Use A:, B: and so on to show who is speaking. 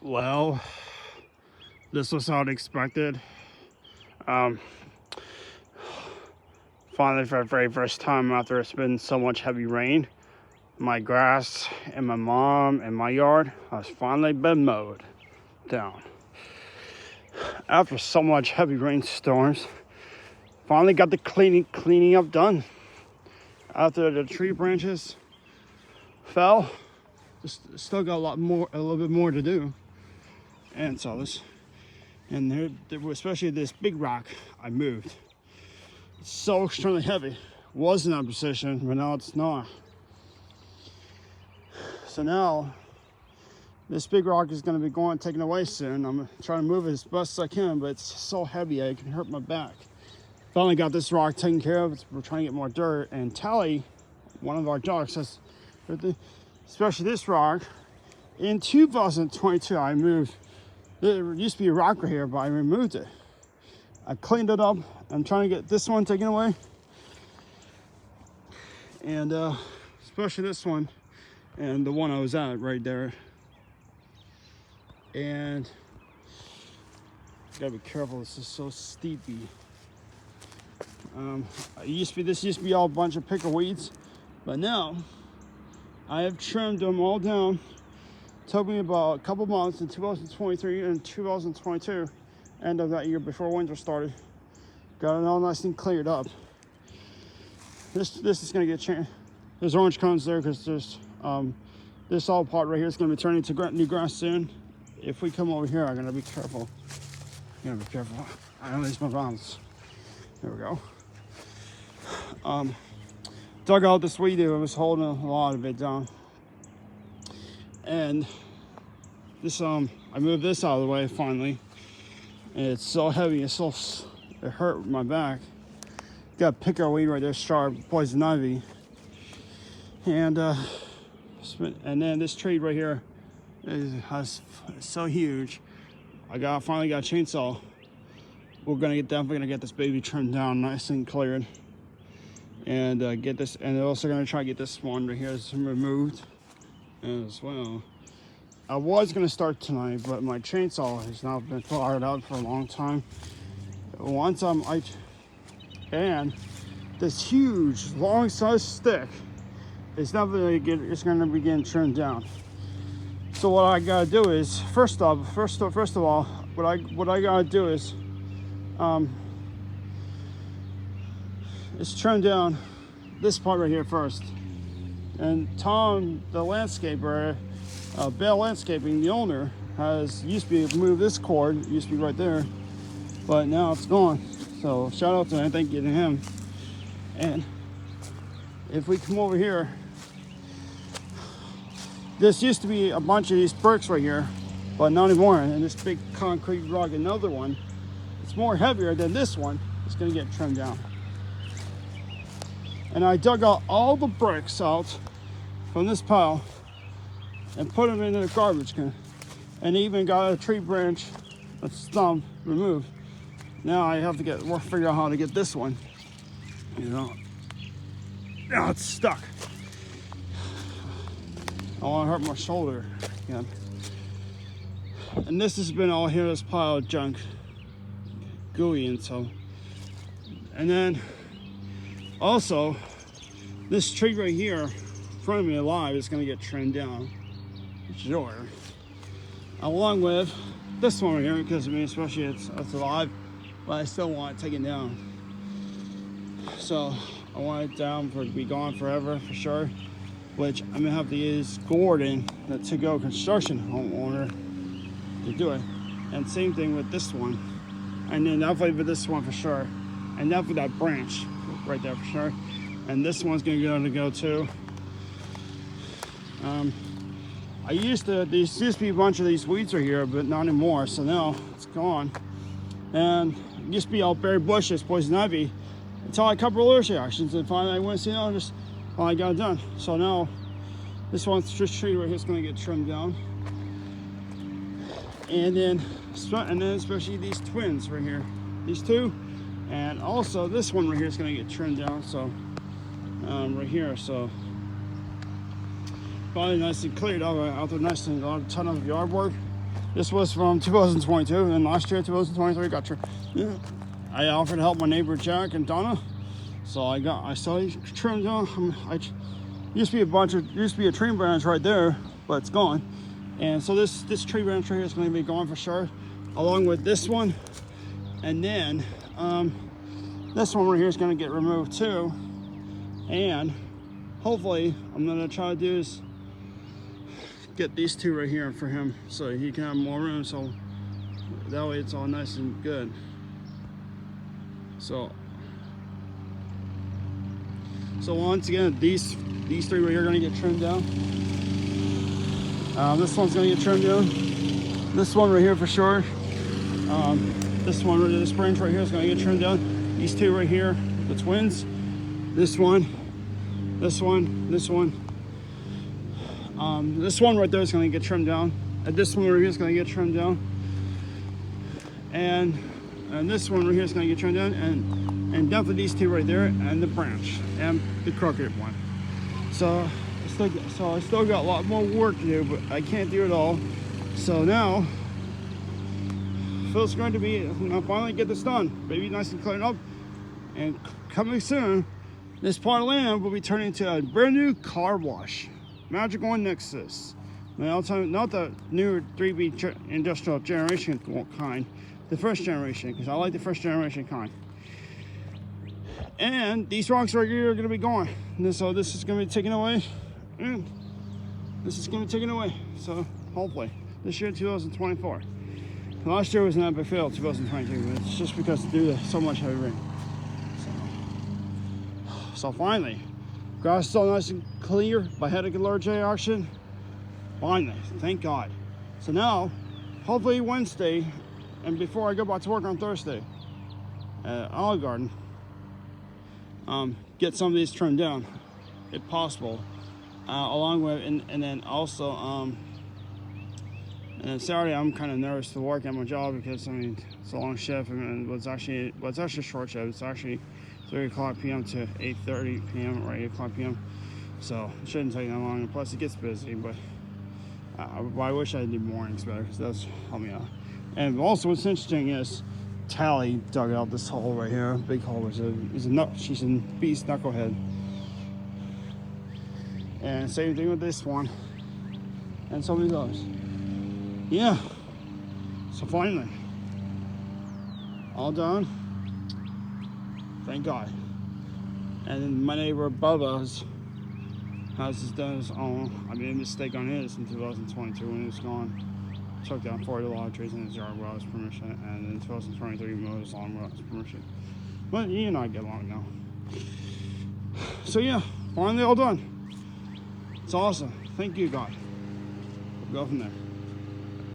A: Well, this was unexpected. Um, Finally, for the very first time after it's been so much heavy rain, my grass and my mom and my yard has finally been mowed down. After so much heavy rainstorms, finally got the cleaning up done. After the tree branches fell, just still got a little bit more to do. And so there was especially this big rock I moved. It's so extremely heavy. Wasn't in position, but now it's not. So now this big rock is going to be taken away soon. I'm trying to move it as best as I can, but it's so heavy it can hurt my back. Finally got this rock taken care of. We're trying to get more dirt. And Tally, one of our dogs, says, especially this rock, in 2022 I moved. There used to be a rock right here, but I removed it. I cleaned it up. I'm trying to get this one taken away. And especially this one and the one I was at right there. And gotta be careful, this is so steepy. This used to be all a bunch of pickleweeds, but now I have trimmed them all down. Took me about a couple months in 2023 and 2022, end of that year before winter started. Got it all nice and cleared up. This is gonna get changed. There's orange cones there because there's this all part right here is gonna be turning to new grass soon. If we come over here, I'm gonna be careful. I'm gonna be careful. I don't lose my balance. There we go. Dug out this weed. It was holding a lot of it down. And this I moved this out of the way finally. And it's so heavy, it hurt my back. Got pickleweed right there, sharp, poison ivy. And then this tree right here is so huge. Finally got a chainsaw. We're definitely gonna get this baby trimmed down nice and cleared. And get this, and they're also gonna try to get this one right here removed as well. I was gonna start tonight, but my chainsaw has not been fired out for a long time. And this huge, long-sized stick is definitely gonna be getting trimmed down. So what I gotta do is, first of all, what I gotta do is trim down this part right here first. And Tom, the landscaper, Bell Landscaping, the owner, used to move this cord. It used to be right there, but now it's gone. So shout out to him, thank you to him. And if we come over here, this used to be a bunch of these bricks right here, but not anymore. And this big concrete rock, another one, it's more heavier than this one. It's gonna get trimmed down. And I dug out all the bricks out from this pile and put them into the garbage can. And even got a tree branch, a stump removed. Now I have to figure out how to get this one. Now it's stuck. I want to hurt my shoulder again. And this has been all here, this pile of junk, gooey and so. And then also, this tree right here in front of me alive is going to get trimmed down. Sure. Along with this one right here, because I mean, especially it's alive, but I still want it taken down. So I want it down to be gone forever for sure, which I'm gonna have to use Gordon, the to-go construction homeowner, to do it. And same thing with this one. And then definitely with this one for sure. And definitely that branch right there for sure. And this one's gonna go too. There used to be a bunch of these weeds right here, but not anymore. So now it's gone. And it used to be all berry bushes, poison ivy, until I couple of reactions. And finally I went and just finally got it done. So now this tree right here is going to get trimmed down. And then especially these twins right here, these two, and also this one right here is going to get trimmed down. So right here, so finally nice and cleared out there, nice and a ton of yard work. This was from 2022, and last year, 2023, got trimmed. Yeah. I offered to help my neighbor Jack and Donna, so I saw these trimmed down. Used to be a tree branch right there, but it's gone. And so this tree branch right here is going to be gone for sure, along with this one, and then this one right here is going to get removed too. And hopefully, I'm going to try to do is get these two right here for him, so he can have more room. So that way, it's all nice and good. So once again, these three right here are going to get trimmed down. This one's going to get trimmed down. This one right here for sure. This branch right here is going to get trimmed down. These two right here, the twins. This one. This one right there is going to get trimmed down. And this one right here is going to get trimmed down. And this one right here is going to get trimmed down. And definitely these two right there, and the branch, and the crooked one. So I still got a lot more work to do, but I can't do it all. So now, feels going to be, finally get this done. Maybe nice and cleaned up. And coming soon, this part of land will be turning into a brand new car wash. Magical Nexus. Now, not the new 3B industrial generation kind, the first generation, because I like the first generation kind. And these rocks right here are going to be gone. So this is going to be taken away. And this is going to be taken away. So hopefully this year, 2024. Last year was an epic fail, 2022, but it's just because due to so much heavy rain. So finally, grass is all nice and clear. My head of large J auction. Finally, thank God. So now, hopefully Wednesday, and before I go back to work on Thursday at Olive Garden, get some of these trimmed down, if possible. Along with, and then also, and then Saturday I'm kind of nervous to work at my job because I mean it's a long shift, and it's actually a short shift. It's actually 3 o'clock p.m. to 8:30 p.m. or 8 o'clock p.m. So it shouldn't take that long. And plus it gets busy, but I wish I did mornings better because that's help me out. And also what's interesting is Tally dug out this hole right here, big hole. She's a beast knucklehead. And same thing with this one, and some of these others. Yeah. So finally, all done. Thank God. And then my neighbor Bubba's house is done his own. I made a mistake on his in 2022 when he was gone. Took down 40 log trees in his yard without his permission, and in 2023 mowed his lawn without his permission. But you and I get along now. So yeah, finally all done. It's awesome. Thank you, God. We'll go from there.